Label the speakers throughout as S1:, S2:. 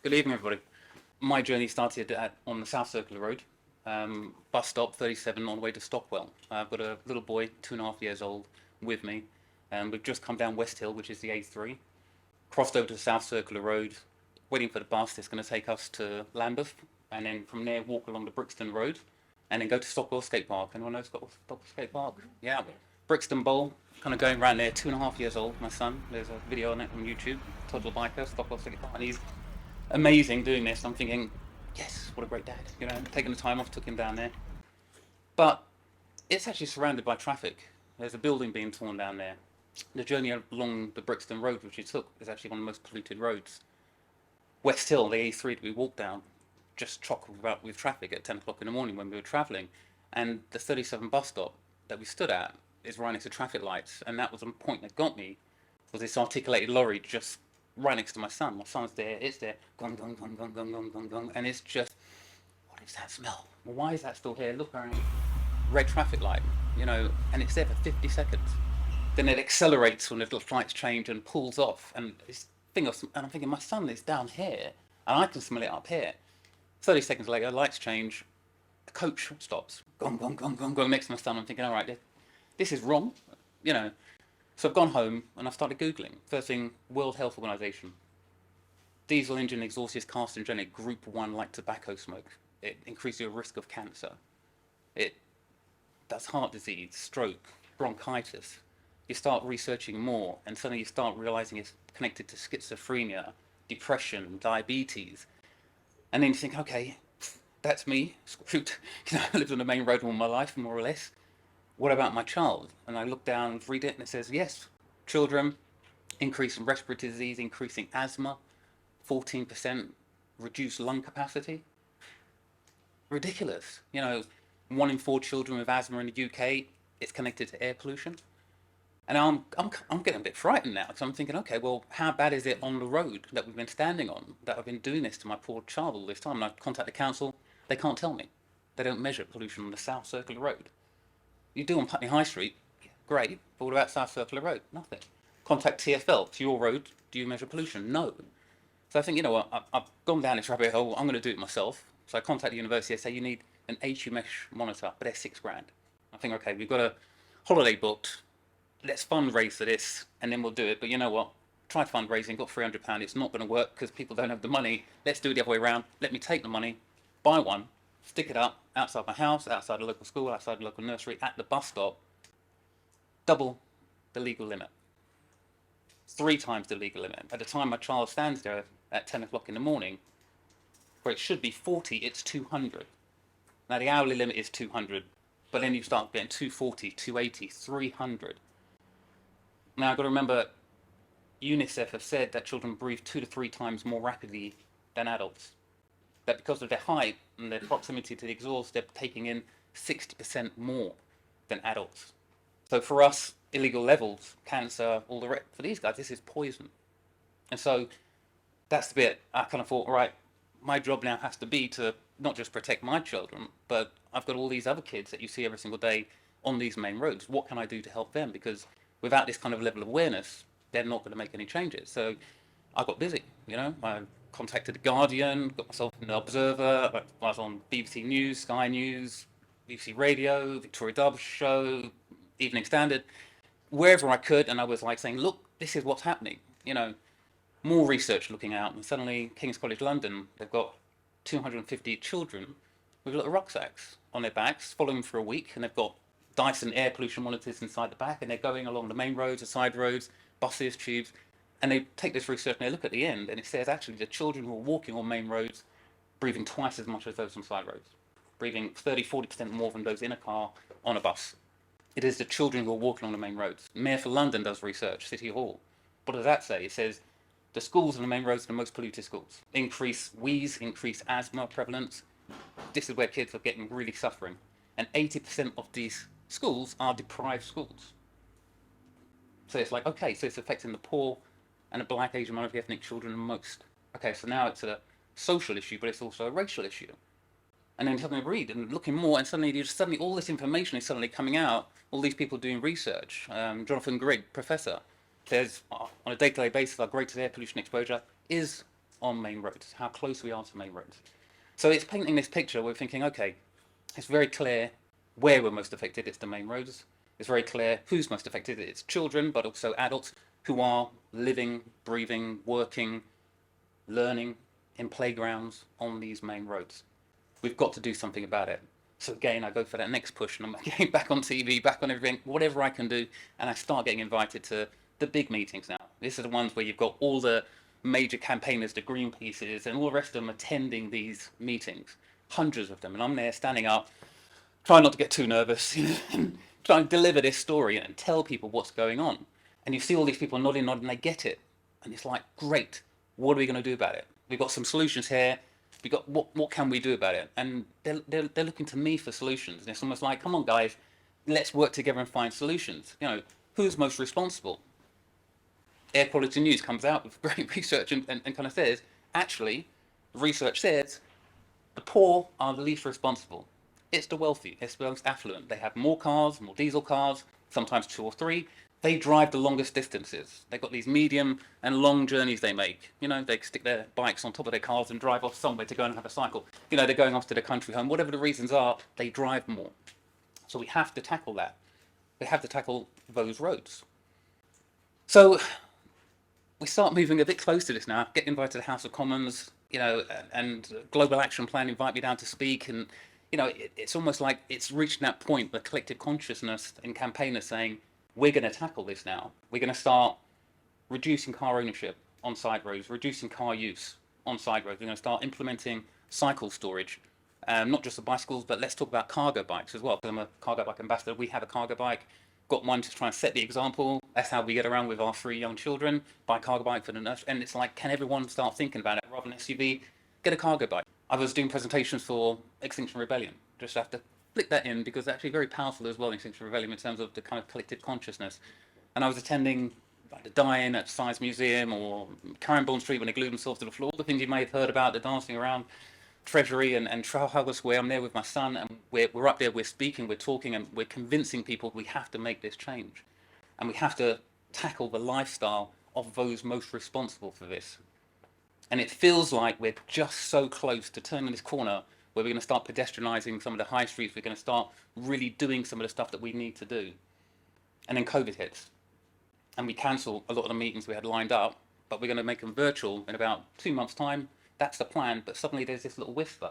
S1: Good evening, everybody. My journey started on the South Circular Road, bus stop 37 on the way to Stockwell. I've got a little boy, 2.5 years old, with me, and we've just come down West Hill, which is the A3, crossed over to the South Circular Road, waiting for the bus that's going to take us to Lambeth, and then from there walk along the Brixton Road, and then go to Stockwell Skate Park. Anyone know Stockwell Skate Park? Yeah. Brixton Bowl, kind of going around there, 2.5 years old, my son. There's a video on it on YouTube, total biker, Stockwell Skate Park, and he's amazing doing this. I'm thinking, yes, what a great dad. Taking the time off, took him down there. But it's actually surrounded by traffic. There's a building being torn down there. The journey along the Brixton Road, which he took, is actually one of the most polluted roads. West Hill, the A3 that we walked down, just chock with traffic at 10 o'clock in the morning when we were travelling. And the 37 bus stop that we stood at is right next to traffic lights. And that was the point that got me, was this articulated lorry just right next to my son. My son's there, it's there, gong, gong, gong, gong, gong, gong, gong, gong. And it's just, what is that smell? Well, why is that still here? Look around, red traffic light, and it's there for 50 seconds. Then it accelerates when the lights change and pulls off. And and I'm thinking, my son is down here, and I can smell it up here. 30 seconds later, lights change, the coach stops, gong, gong, gong, gong, gong, next to my son. I'm thinking, all right, this is wrong, So I've gone home and I've started Googling. First thing, World Health Organization. Diesel engine exhaust is carcinogenic, group 1 like tobacco smoke. It increases your risk of cancer. It does heart disease, stroke, bronchitis. You start researching more and suddenly you start realizing it's connected to schizophrenia, depression, diabetes. And then you think, okay, that's me, screwed. I lived on the main road all my life, more or less. What about my child? And I look down and read it and it says, yes, children, increasing respiratory disease, increasing asthma, 14% reduced lung capacity. Ridiculous. 1 in 4 children with asthma in the UK, it's connected to air pollution. And I'm getting a bit frightened now because I'm thinking, okay, well, how bad is it on the road that we've been standing on, that I've been doing this to my poor child all this time? And I contact the council, they can't tell me. They don't measure pollution on the South Circular Road. You do on Putney High Street, great, but what about South Circular Road? Nothing. Contact TfL, it's your road, do you measure pollution? No. So I think, I've gone down this rabbit hole, I'm going to do it myself. So I contact the university, they say you need an HU mesh monitor, but they're £6,000. I think, okay, we've got a holiday booked, let's fundraise for this, and then we'll do it. But you know what? Try fundraising, got £300, it's not going to work because people don't have the money. Let's do it the other way around. Let me take the money, buy one, stick it up outside my house, outside the local school, outside the local nursery, at the bus stop, double the legal limit. 3 times the legal limit. At the time my child stands there at 10 o'clock in the morning, where it should be 40, it's 200. Now the hourly limit is 200, but then you start getting 240, 280, 300. Now I've got to remember, UNICEF have said that children breathe 2 to 3 times more rapidly than adults. That because of their height and their proximity to the exhaust, they're taking in 60% more than adults. So for us, illegal levels, cancer, all the rest, for these guys, this is poison. And so that's the bit I kind of thought, right, my job now has to be to not just protect my children, but I've got all these other kids that you see every single day on these main roads. What can I do to help them? Because without this kind of level of awareness, they're not going to make any changes. So I got busy, I contacted The Guardian, got myself in The Observer, I was on BBC News, Sky News, BBC Radio, Victoria Derbyshire Show, Evening Standard, wherever I could, and I was like saying, look, this is what's happening, more research looking out, and suddenly King's College London, they've got 250 children with little rucksacks on their backs, following them for a week, and they've got Dyson air pollution monitors inside the back, and they're going along the main roads, the side roads, buses, tubes, and they take this research and they look at the end, and it says actually the children who are walking on main roads breathing twice as much as those on side roads, breathing 30-40% more than those in a car on a bus. It is the children who are walking on the main roads. Mayor for London does research, City Hall. What does that say? It says the schools on the main roads are the most polluted schools. Increase wheeze, increase asthma prevalence. This is where kids are getting really suffering. And 80% of these schools are deprived schools. So it's like, okay, so it's affecting the poor and the black, Asian, minority ethnic children the most. Okay, so now it's a social issue, but it's also a racial issue. And then suddenly read and looking more, and suddenly all this information is suddenly coming out. All these people doing research. Jonathan Grigg, professor, says on a day-to-day basis our greatest air pollution exposure is on main roads, how close we are to main roads. So it's painting this picture. We're thinking, okay, it's very clear where we're most affected. It's the main roads. It's very clear who's most affected. It's children, but also adults who are living, breathing, working, learning in playgrounds on these main roads. We've got to do something about it. So again, I go for that next push, and I'm getting back on TV, back on everything, whatever I can do, and I start getting invited to the big meetings now. These are the ones where you've got all the major campaigners, the Greenpeaces, and all the rest of them attending these meetings, hundreds of them, and I'm there standing up, trying not to get too nervous, and trying to deliver this story and tell people what's going on. And you see all these people nodding, they get it, and it's like, great. What are we going to do about it? We've got some solutions here. We got what can we do about it? And they're looking to me for solutions. And it's almost like, come on, guys, let's work together and find solutions. You know, who's most responsible? Air Quality News comes out with great research and kind of says, actually, research says the poor are the least responsible. It's the wealthy, it's the most affluent. They have more cars, more diesel cars, sometimes 2 or 3. They drive the longest distances. They've got these medium and long journeys they make. You know, they stick their bikes on top of their cars and drive off somewhere to go and have a cycle. You know, they're going off to their country home. Whatever the reasons are, they drive more. So we have to tackle that. We have to tackle those roads. So we start moving a bit close to this now. Get invited to the House of Commons, you know, and Global Action Plan invite me down to speak. And, you know, it's almost like it's reached that point, the collective consciousness and campaigners saying, we're going to tackle this now. We're going to start reducing car ownership on side roads, reducing car use on side roads. We're going to start implementing cycle storage, not just the bicycles, but let's talk about cargo bikes as well. Because I'm a cargo bike ambassador. We have a cargo bike, got one to try and set the example. That's how we get around with our 3 young children, buy a cargo bike for the nurse. And it's like, can everyone start thinking about it? Rather than SUV, get a cargo bike. I was doing presentations for Extinction Rebellion. Just have to flick that in because it's actually very powerful as well in Extinction Rebellion in terms of the kind of collective consciousness. And I was attending like the Die-In at Science Museum or Carambourne Street when they glued themselves to the floor, the things you may have heard about, the dancing around Treasury and Trafalgar Square. I'm there with my son and we're up there, we're speaking, we're talking, and we're convincing people we have to make this change. And we have to tackle the lifestyle of those most responsible for this. And it feels like we're just so close to turning this corner where we're going to start pedestrianising some of the high streets. We're going to start really doing some of the stuff that we need to do. And then COVID hits. And we cancel a lot of the meetings we had lined up, but we're going to make them virtual in about 2 months' time. That's the plan. But suddenly there's this little whisper.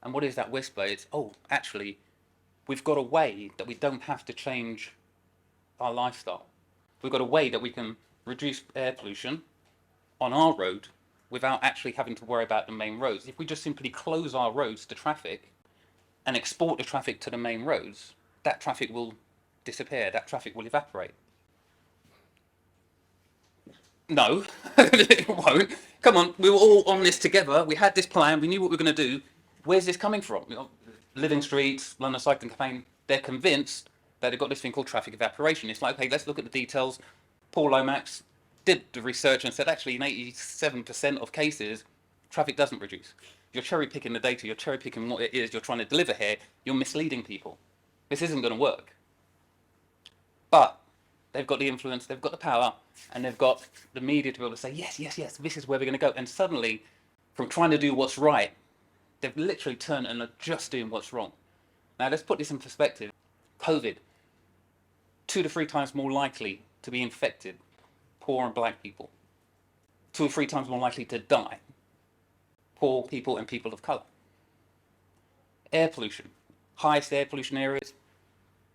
S1: And what is that whisper? It's, oh, actually, we've got a way that we don't have to change our lifestyle. We've got a way that we can reduce air pollution on our road without actually having to worry about the main roads. If we just simply close our roads to traffic and export the traffic to the main roads, that traffic will disappear, that traffic will evaporate. No, it won't. Come on, we were all on this together. We had this plan, we knew what we were going to do. Where's this coming from? You know, Living Streets, London Cycling Campaign, they're convinced that they've got this thing called traffic evaporation. It's like, okay, let's look at the details. Paul Lomax did the research and said actually in 87% of cases, traffic doesn't reduce. You're cherry picking the data, you're cherry picking what it is you're trying to deliver here, you're misleading people. This isn't going to work. But they've got the influence, they've got the power, and they've got the media to be able to say, yes, yes, yes, this is where we're going to go. And suddenly, from trying to do what's right, they've literally turned and are just doing what's wrong. Now let's put this in perspective. COVID, 2 to 3 times more likely to be infected, poor and black people. 2 or 3 times more likely to die, poor people and people of colour. Air pollution, highest air pollution areas,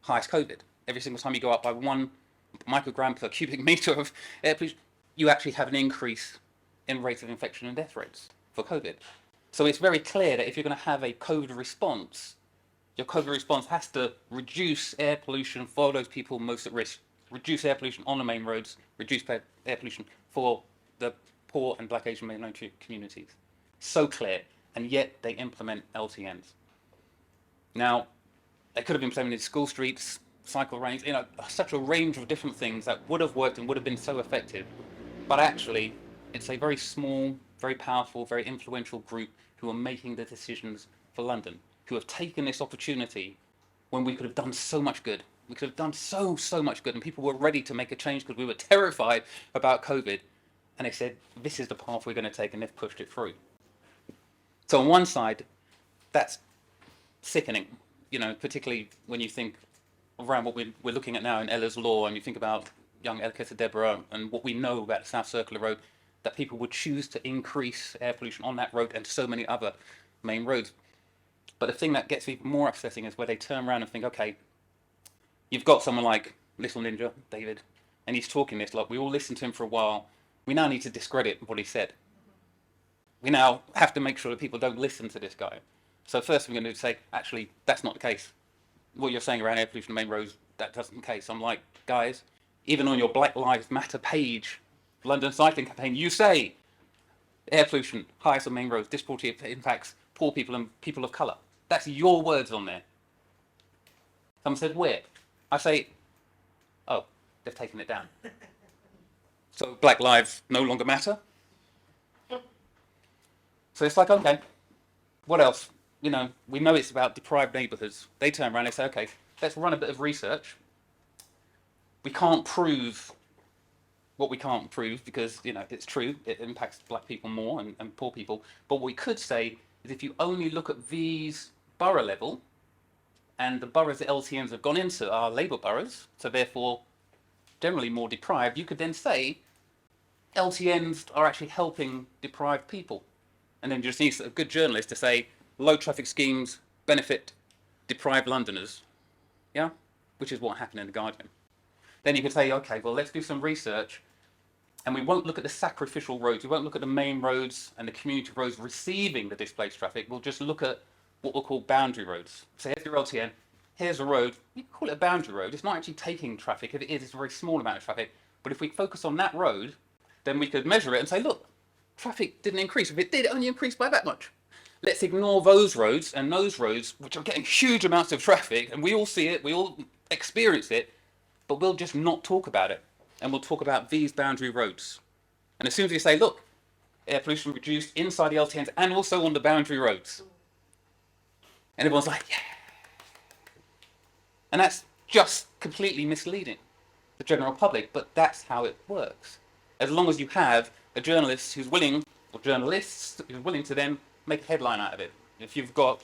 S1: highest COVID. Every single time you go up by 1 microgram per cubic metre of air pollution, you actually have an increase in rates of infection and death rates for COVID. So it's very clear that if you're going to have a COVID response, your COVID response has to reduce air pollution for those people most at risk, reduce air pollution on the main roads, reduce air pollution for the poor and black, Asian, minority communities. So clear, and yet they implement LTNs. Now, they could have implemented school streets, cycle lanes, you know, such a range of different things that would have worked and would have been so effective. But actually, it's a very small, very powerful, very influential group who are making the decisions for London, who have taken this opportunity when we could have done so much good. We could have done so much good, and people were ready to make a change because we were terrified about COVID. and they said, this is the path we're going to take, and they've pushed it through. So on one side, that's sickening, particularly when you think around what we're looking at now in Ella's Law, and you think about young Elkessa Deborah and what we know about the South Circular Road, that people would choose to increase air pollution on that road and so many other main roads. But the thing that gets even more upsetting is where they turn around and think, okay, you've got someone like Little Ninja, David, and he's talking this, like we all listened to him for a while. We now need to discredit what he said. We now have to make sure that people don't listen to this guy. So first we're going to say, actually, that's not the case. What you're saying around air pollution on main roads, that isn't the case. I'm like, guys, even on your Black Lives Matter page, London Cycling Campaign, you say air pollution, highest on main roads, disproportionately impacts poor people and people of colour. That's your words on there. Someone said, where? I say, oh, they've taken it down. So Black Lives no longer matter? So it's like, okay, what else? We know it's about deprived neighbourhoods. They turn around and say, okay, let's run a bit of research. We can't prove what we can't prove because, it's true. It impacts black people more and poor people. But what we could say is if you only look at these borough level, and the boroughs that LTNs have gone into are Labour boroughs, so therefore generally more deprived, you could then say LTNs are actually helping deprived people. And then you just need a good journalist to say low traffic schemes benefit deprived Londoners, yeah, which is what happened in The Guardian. Then you could say, okay, well, let's do some research, and we won't look at the sacrificial roads, we won't look at the main roads and the community roads receiving the displaced traffic, we'll just look at what we'll call boundary roads. So here's your LTN, here's a road, you can call it a boundary road, it's not actually taking traffic, if it is, it's a very small amount of traffic, but if we focus on that road, then we could measure it and say, look, traffic didn't increase. If it did, it only increased by that much. Let's ignore those roads and those roads, which are getting huge amounts of traffic, and we all see it, we all experience it, but we'll just not talk about it. And we'll talk about these boundary roads. And as soon as we say, look, air pollution reduced inside the LTNs and also on the boundary roads. And everyone's like, yeah. And that's just completely misleading the general public, but that's how it works. As long as you have a journalist who's willing, or journalists who's willing to then make a headline out of it. If you've got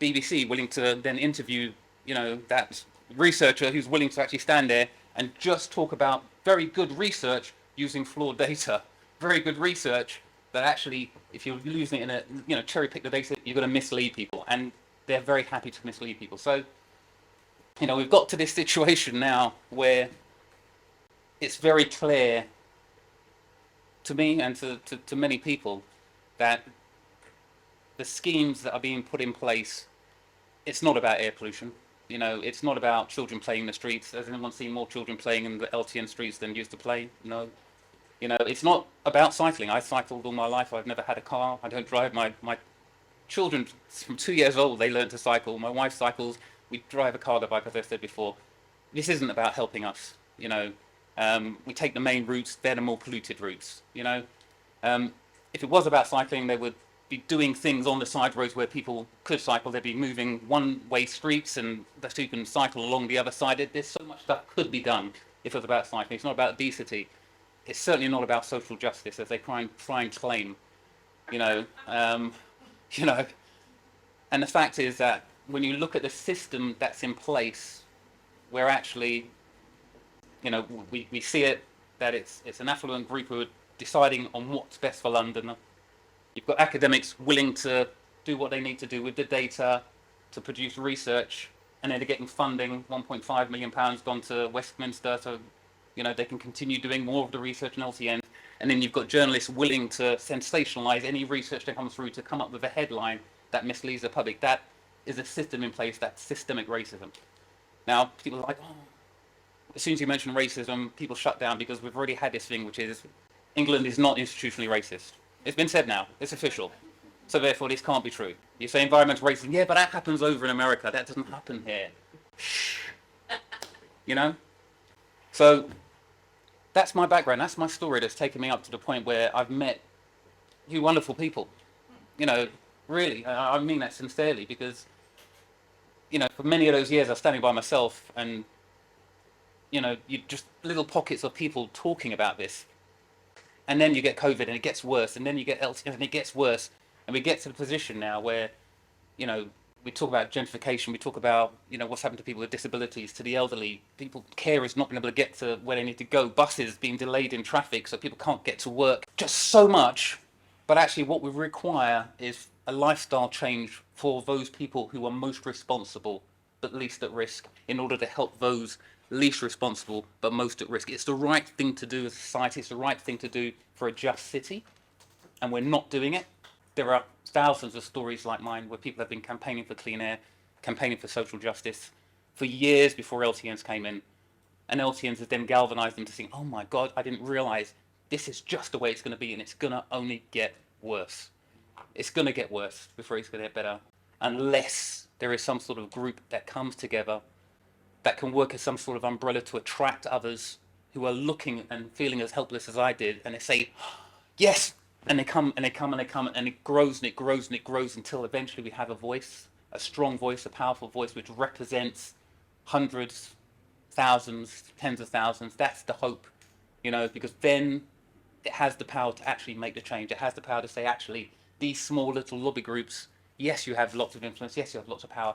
S1: BBC willing to then interview, that researcher who's willing to actually stand there and just talk about very good research using flawed data, very good research that actually, if you're using it in a, cherry pick the data, you're going to mislead people, and they're very happy to mislead people. So, we've got to this situation now where it's very clear to me and to many people that the schemes that are being put in place, it's not about air pollution. It's not about children playing in the streets. Has anyone seen more children playing in the LTN streets than used to play? No. It's not about cycling. I cycled all my life. I've never had a car. I don't drive. My children from 2 years old, they learn to cycle. My wife cycles. We drive a cargo bike, as I said before. This isn't about helping us. We take the main routes, they're the more polluted routes, If it was about cycling, they would be doing things on the side roads where people could cycle. They'd be moving one-way streets and so you can cycle along the other side. There's so much stuff could be done if it was about cycling. It's not about obesity. It's certainly not about social justice, as they try and claim, And the fact is that when you look at the system that's in place, we're actually we see it, that it's an affluent group who are deciding on what's best for London. You've got academics willing to do what they need to do with the data to produce research, and then they're getting funding, £1.5 million gone to Westminster, so they can continue doing more of the research in LTN. And then you've got journalists willing to sensationalise any research that comes through to come up with a headline that misleads the public. That is a system in place, that's systemic racism. Now, people are like, oh, as soon as you mention racism, people shut down because we've already had this thing, which is England is not institutionally racist. It's been said now. It's official. So therefore, this can't be true. You say environmental racism, yeah, but that happens over in America. That doesn't happen here. So that's my background. That's my story that's taken me up to the point where I've met you wonderful people. Really, I mean that sincerely, because, for many of those years I was standing by myself and you just little pockets of people talking about this. And then you get COVID and it gets worse, and then you get LTN and it gets worse, and we get to the position now where, you know, we talk about gentrification, we talk about, you know, what's happened to people with disabilities, to the elderly, people, carers not being able to get to where they need to go, buses being delayed in traffic so people can't get to work, just so much. But actually what we require is a lifestyle change for those people who are most responsible but least at risk, in order to help those least responsible but most at risk. It's the right thing to do as a society, it's the right thing to do for a just city, and we're not doing it. There are thousands of stories like mine where people have been campaigning for clean air, campaigning for social justice for years before LTNs came in. And LTNs have then galvanized them to think, oh my God, I didn't realize this is just the way it's going to be, and it's going to only get worse. It's going to get worse before it's going to get better, unless there is some sort of group that comes together that can work as some sort of umbrella to attract others who are looking and feeling as helpless as I did, and they say, yes, and they come and they come and they come, and it grows and it grows and it grows until eventually we have a voice, a strong voice, a powerful voice which represents hundreds, thousands, tens of thousands. That's the hope, you know, because then it has the power to actually make the change. It has the power to say, actually, these small little lobby groups, yes, you have lots of influence, yes, you have lots of power,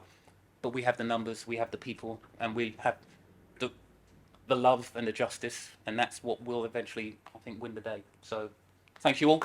S1: but we have the numbers, we have the people, and we have the love and the justice, and that's what will eventually, I think, win the day. So, thank you all.